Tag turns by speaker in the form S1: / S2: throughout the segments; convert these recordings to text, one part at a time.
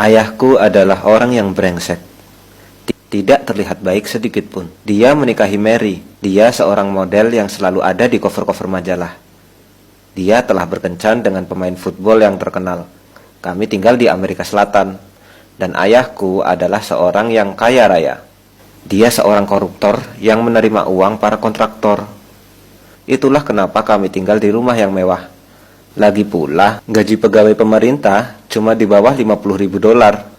S1: Ayahku adalah orang yang brengsek. Tidak terlihat baik sedikit pun. Dia menikahi Mary. Dia seorang model yang selalu ada di cover-cover majalah. Dia telah berkencan dengan pemain football yang terkenal. Kami tinggal di Amerika Selatan. Dan ayahku adalah seorang yang kaya raya. Dia seorang koruptor yang menerima uang para kontraktor. Itulah kenapa kami tinggal di rumah yang mewah. Lagi pula, gaji pegawai pemerintah cuma di bawah $50.000.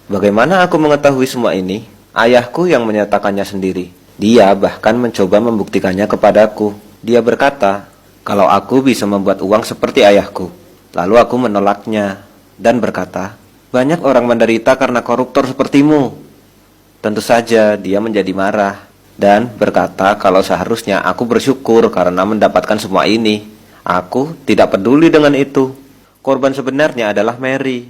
S1: Bagaimana aku mengetahui semua ini? Ayahku yang menyatakannya sendiri. Dia bahkan mencoba membuktikannya kepadaku. Dia berkata, kalau aku bisa membuat uang seperti ayahku. Lalu aku menolaknya dan berkata, banyak orang menderita karena koruptor sepertimu. Tentu saja dia menjadi marah dan berkata kalau seharusnya aku bersyukur karena mendapatkan semua ini. Aku tidak peduli dengan itu. Korban sebenarnya adalah Mary.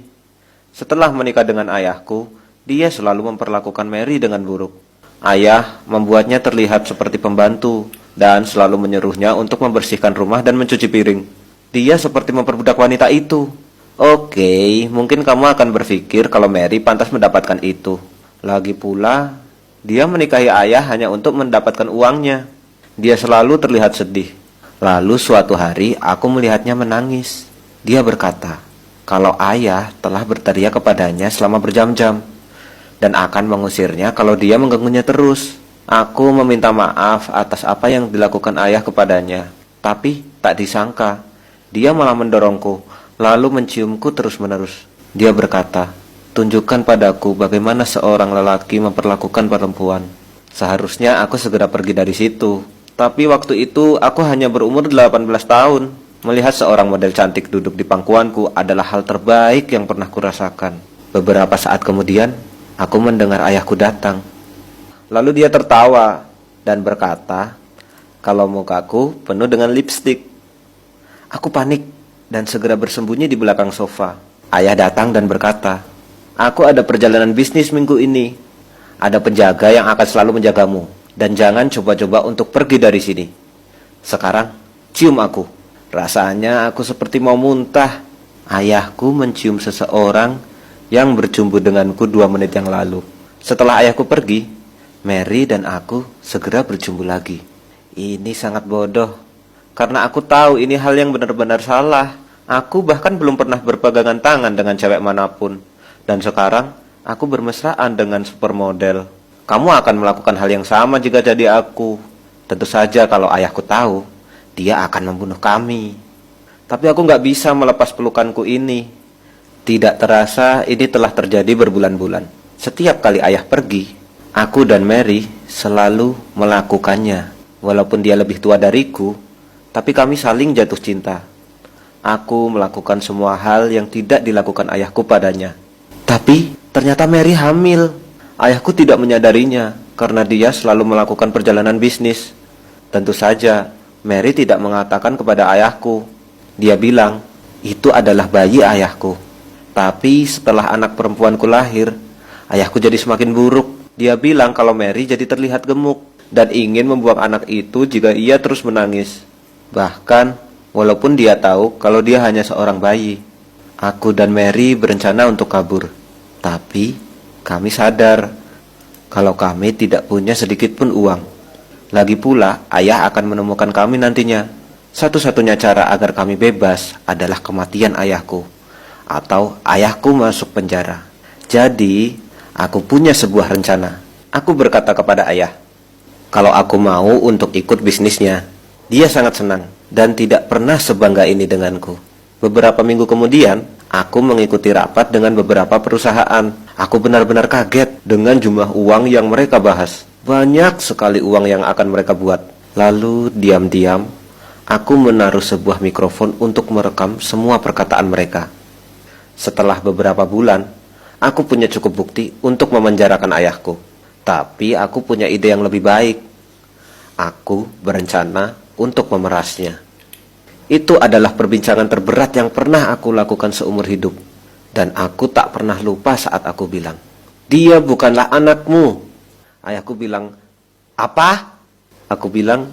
S1: Setelah menikah dengan ayahku, dia selalu memperlakukan Mary dengan buruk. Ayah membuatnya terlihat seperti pembantu dan selalu menyuruhnya untuk membersihkan rumah dan mencuci piring. Dia seperti memperbudak wanita itu. Oke, mungkin kamu akan berpikir kalau Mary pantas mendapatkan itu. Lagi pula, dia menikahi ayah hanya untuk mendapatkan uangnya. Dia selalu terlihat sedih. Lalu suatu hari aku melihatnya menangis. Dia berkata, kalau ayah telah berteriak kepadanya selama berjam-jam dan akan mengusirnya kalau dia mengganggunya terus. Aku meminta maaf atas apa yang dilakukan ayah kepadanya. Tapi tak disangka, dia malah mendorongku, lalu menciumku terus-menerus. Dia berkata, tunjukkan padaku bagaimana seorang lelaki memperlakukan perempuan. Seharusnya aku segera pergi dari situ. Tapi waktu itu aku hanya berumur 18 tahun. Melihat seorang model cantik duduk di pangkuanku adalah hal terbaik yang pernah kurasakan. Beberapa saat kemudian, aku mendengar ayahku datang. Lalu dia tertawa dan berkata, kalau mukaku penuh dengan lipstik. Aku panik dan segera bersembunyi di belakang sofa. Ayah datang dan berkata, aku ada perjalanan bisnis minggu ini. Ada penjaga yang akan selalu menjagamu. Dan jangan coba-coba untuk pergi dari sini. Sekarang, cium aku. Rasanya aku seperti mau muntah. Ayahku mencium seseorang yang berjumpa denganku 2 menit yang lalu. Setelah ayahku pergi, Mary dan aku segera berjumpa lagi. Ini sangat bodoh, karena aku tahu ini hal yang benar-benar salah. Aku bahkan belum pernah berpegangan tangan dengan cewek manapun. Dan sekarang, aku bermesraan dengan supermodel. Kamu akan melakukan hal yang sama jika jadi aku. Tentu saja kalau ayahku tahu, dia akan membunuh kami. Tapi aku gak bisa melepas pelukanku ini. Tidak terasa ini telah terjadi berbulan-bulan. Setiap kali ayah pergi, aku dan Mary selalu melakukannya. Walaupun dia lebih tua dariku, tapi kami saling jatuh cinta. Aku melakukan semua hal yang tidak dilakukan ayahku padanya. Tapi ternyata Mary hamil. Ayahku tidak menyadarinya karena dia selalu melakukan perjalanan bisnis. Tentu saja, Mary tidak mengatakan kepada ayahku. Dia bilang, itu adalah bayi ayahku. Tapi setelah anak perempuanku lahir, ayahku jadi semakin buruk. Dia bilang kalau Mary jadi terlihat gemuk dan ingin membuang anak itu jika ia terus menangis. Bahkan, walaupun dia tahu kalau dia hanya seorang bayi. Aku dan Mary berencana untuk kabur. Tapi kami sadar kalau kami tidak punya sedikit pun uang. Lagi pula, ayah akan menemukan kami nantinya. Satu-satunya cara agar kami bebas adalah kematian ayahku, atau ayahku masuk penjara. Jadi, aku punya sebuah rencana. Aku berkata kepada ayah, kalau aku mau untuk ikut bisnisnya. Dia sangat senang dan tidak pernah sebangga ini denganku. Beberapa minggu kemudian, aku mengikuti rapat dengan beberapa perusahaan. Aku benar-benar kaget dengan jumlah uang yang mereka bahas. Banyak sekali uang yang akan mereka buat. Lalu diam-diam, aku menaruh sebuah mikrofon untuk merekam semua perkataan mereka. Setelah beberapa bulan, aku punya cukup bukti untuk memenjarakan ayahku. Tapi aku punya ide yang lebih baik. Aku berencana untuk memerasnya. Itu adalah perbincangan terberat yang pernah aku lakukan seumur hidup. Dan aku tak pernah lupa saat aku bilang, dia bukanlah anakmu. Ayahku bilang, apa? Aku bilang,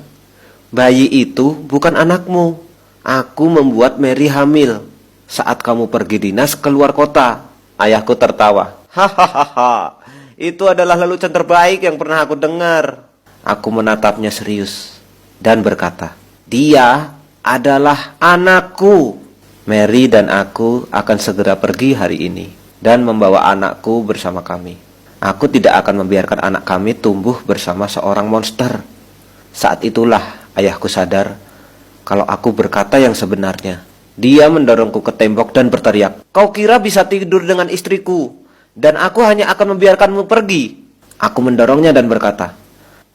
S1: bayi itu bukan anakmu. Aku membuat Mary hamil saat kamu pergi dinas keluar kota. Ayahku tertawa. Hahaha, itu adalah lelucon terbaik yang pernah aku dengar. Aku menatapnya serius dan berkata, dia adalah anakku. Mary dan aku akan segera pergi hari ini dan membawa anakku bersama kami. Aku tidak akan membiarkan anak kami tumbuh bersama seorang monster. Saat itulah ayahku sadar kalau aku berkata yang sebenarnya. Dia mendorongku ke tembok dan berteriak, kau kira bisa tidur dengan istriku, dan aku hanya akan membiarkanmu pergi? Aku mendorongnya dan berkata,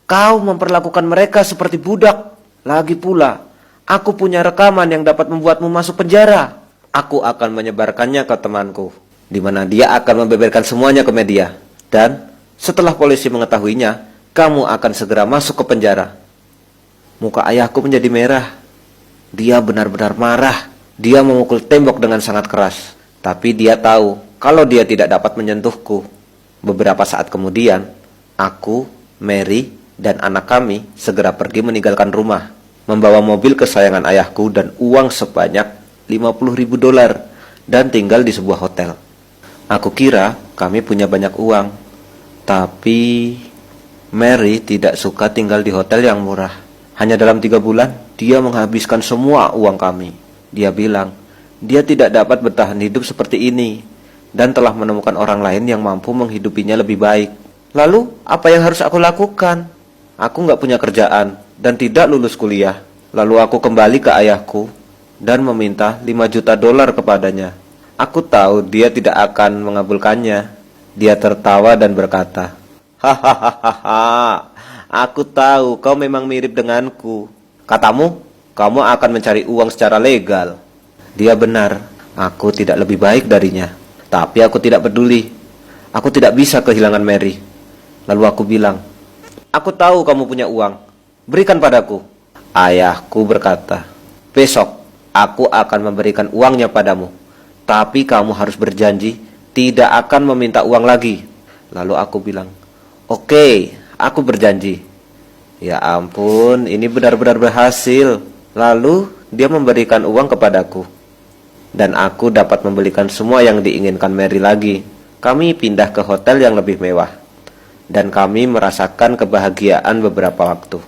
S1: kau memperlakukan mereka seperti budak. Lagi pula, aku punya rekaman yang dapat membuatmu masuk penjara. Aku akan menyebarkannya ke temanku, di mana dia akan membeberkan semuanya ke media. Dan setelah polisi mengetahuinya, kamu akan segera masuk ke penjara. Muka ayahku menjadi merah. Dia benar-benar marah. Dia memukul tembok dengan sangat keras. Tapi dia tahu kalau dia tidak dapat menyentuhku. Beberapa saat kemudian, aku, Mary, dan anak kami segera pergi meninggalkan rumah, membawa mobil kesayangan ayahku dan uang sebanyak $50.000 dan tinggal di sebuah hotel. Aku kira kami punya banyak uang. Tapi Mary tidak suka tinggal di hotel yang murah. Hanya dalam 3 bulan, dia menghabiskan semua uang kami. Dia bilang, dia tidak dapat bertahan hidup seperti ini dan telah menemukan orang lain yang mampu menghidupinya lebih baik. Lalu, apa yang harus aku lakukan? Aku nggak punya kerjaan dan tidak lulus kuliah. Lalu aku kembali ke ayahku dan meminta $5 juta kepadanya. Aku tahu dia tidak akan mengabulkannya. Dia tertawa dan berkata, hahaha, aku tahu kau memang mirip denganku. Katamu, kamu akan mencari uang secara legal. Dia benar, aku tidak lebih baik darinya. Tapi aku tidak peduli. Aku tidak bisa kehilangan Mary. Lalu aku bilang, aku tahu kamu punya uang. Berikan padaku. Ayahku berkata, besok aku akan memberikan uangnya padamu. Tapi kamu harus berjanji tidak akan meminta uang lagi. Lalu aku bilang, oke, aku berjanji. Ya ampun, ini benar-benar berhasil. Lalu dia memberikan uang kepadaku, dan aku dapat membelikan semua yang diinginkan Mary lagi. Kami pindah ke hotel yang lebih mewah, dan kami merasakan kebahagiaan beberapa waktu.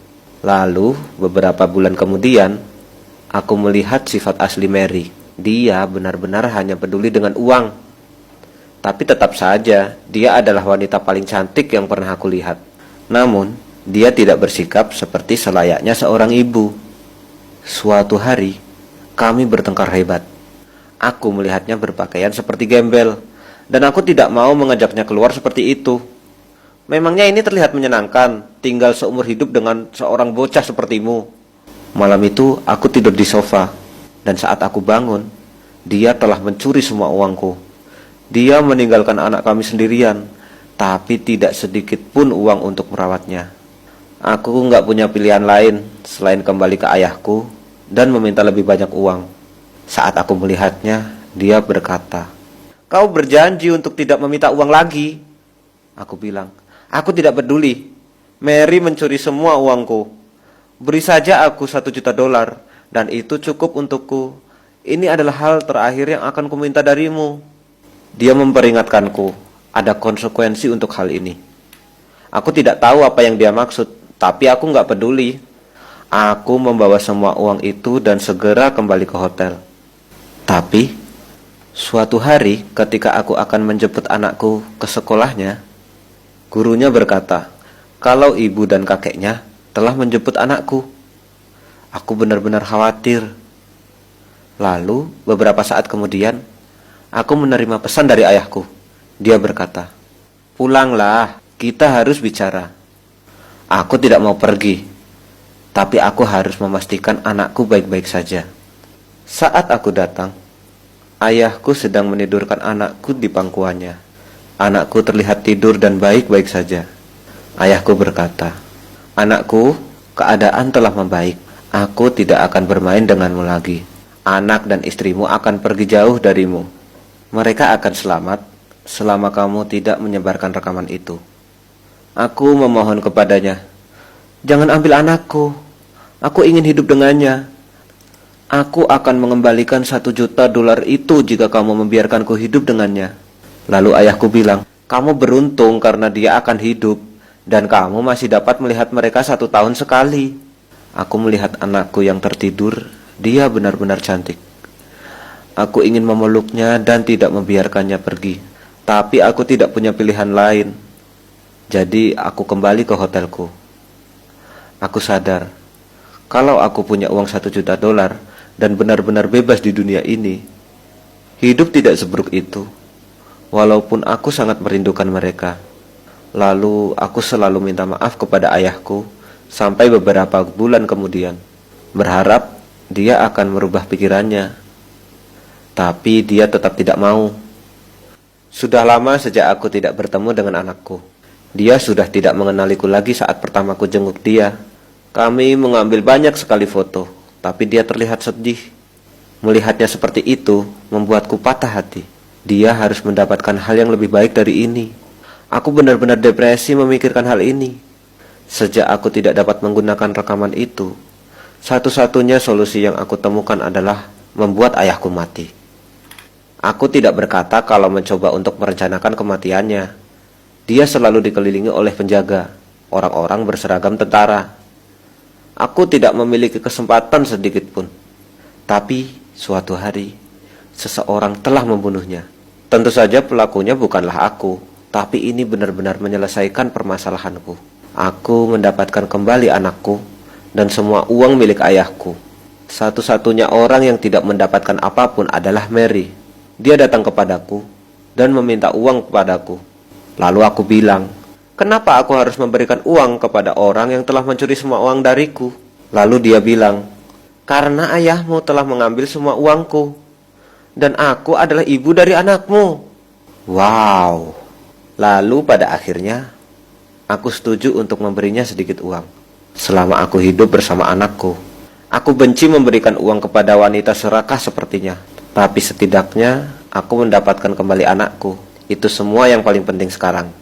S1: Lalu beberapa bulan kemudian, aku melihat sifat asli Mary. Dia benar-benar hanya peduli dengan uang. Tapi tetap saja, dia adalah wanita paling cantik yang pernah aku lihat. Namun, dia tidak bersikap seperti selayaknya seorang ibu. Suatu hari, kami bertengkar hebat. Aku melihatnya berpakaian seperti gembel, dan aku tidak mau mengajaknya keluar seperti itu. Memangnya ini terlihat menyenangkan, tinggal seumur hidup dengan seorang bocah sepertimu. Malam itu, aku tidur di sofa, dan saat aku bangun, dia telah mencuri semua uangku. Dia meninggalkan anak kami sendirian, tapi tidak sedikit pun uang untuk merawatnya. Aku nggak punya pilihan lain selain kembali ke ayahku dan meminta lebih banyak uang. Saat aku melihatnya, dia berkata, kau berjanji untuk tidak meminta uang lagi. Aku bilang, aku tidak peduli. Mary mencuri semua uangku. Beri saja aku $1 juta dan itu cukup untukku. Ini adalah hal terakhir yang akan kuminta darimu. Dia memperingatkanku, ada konsekuensi untuk hal ini. Aku tidak tahu apa yang dia maksud, tapi aku nggak peduli. Aku membawa semua uang itu dan segera kembali ke hotel. Tapi, suatu hari ketika aku akan menjemput anakku ke sekolahnya, gurunya berkata, kalau ibu dan kakeknya telah menjemput anakku. Aku benar-benar khawatir. Lalu, beberapa saat kemudian, aku menerima pesan dari ayahku. Dia berkata, pulanglah, kita harus bicara. Aku tidak mau pergi, tapi aku harus memastikan anakku baik-baik saja. Saat aku datang, ayahku sedang menidurkan anakku di pangkuannya. Anakku terlihat tidur dan baik-baik saja. Ayahku berkata, anakku, keadaan telah membaik. Aku tidak akan bermain denganmu lagi. Anak dan istrimu akan pergi jauh darimu. Mereka akan selamat selama kamu tidak menyebarkan rekaman itu. Aku memohon kepadanya, jangan ambil anakku. Aku ingin hidup dengannya. Aku akan mengembalikan $1 juta itu jika kamu membiarkanku hidup dengannya. Lalu ayahku bilang, kamu beruntung karena dia akan hidup, dan kamu masih dapat melihat mereka 1 tahun sekali. Aku melihat anakku yang tertidur, dia benar-benar cantik. Aku ingin memeluknya dan tidak membiarkannya pergi, tapi aku tidak punya pilihan lain. Jadi aku kembali ke hotelku. Aku sadar, kalau aku punya uang 1 juta dolar dan benar-benar bebas di dunia ini, hidup tidak seburuk itu. Walaupun aku sangat merindukan mereka. Lalu aku selalu minta maaf kepada ayahku sampai beberapa bulan kemudian, berharap dia akan merubah pikirannya. Tapi dia tetap tidak mau. Sudah lama sejak aku tidak bertemu dengan anakku. Dia sudah tidak mengenaliku lagi saat pertama ku jenguk dia. Kami mengambil banyak sekali foto, tapi dia terlihat sedih. Melihatnya seperti itu membuatku patah hati. Dia harus mendapatkan hal yang lebih baik dari ini. Aku benar-benar depresi memikirkan hal ini. Sejak aku tidak dapat menggunakan rekaman itu, satu-satunya solusi yang aku temukan adalah membuat ayahku mati. Aku tidak berkata kalau mencoba untuk merencanakan kematiannya. Dia selalu dikelilingi oleh penjaga, orang-orang berseragam tentara. Aku tidak memiliki kesempatan sedikit pun. Tapi suatu hari, seseorang telah membunuhnya. Tentu saja pelakunya bukanlah aku, tapi ini benar-benar menyelesaikan permasalahanku. Aku mendapatkan kembali anakku dan semua uang milik ayahku. Satu-satunya orang yang tidak mendapatkan apapun adalah Mary. Dia datang kepadaku dan meminta uang kepadaku. Lalu aku bilang, kenapa aku harus memberikan uang kepada orang yang telah mencuri semua uang dariku? Lalu dia bilang, karena ayahmu telah mengambil semua uangku, dan aku adalah ibu dari anakmu. Wow. Lalu pada akhirnya, aku setuju untuk memberinya sedikit uang. Selama aku hidup bersama anakku, aku benci memberikan uang kepada wanita serakah sepertinya. Tapi setidaknya aku mendapatkan kembali anakku. Itu semua yang paling penting sekarang.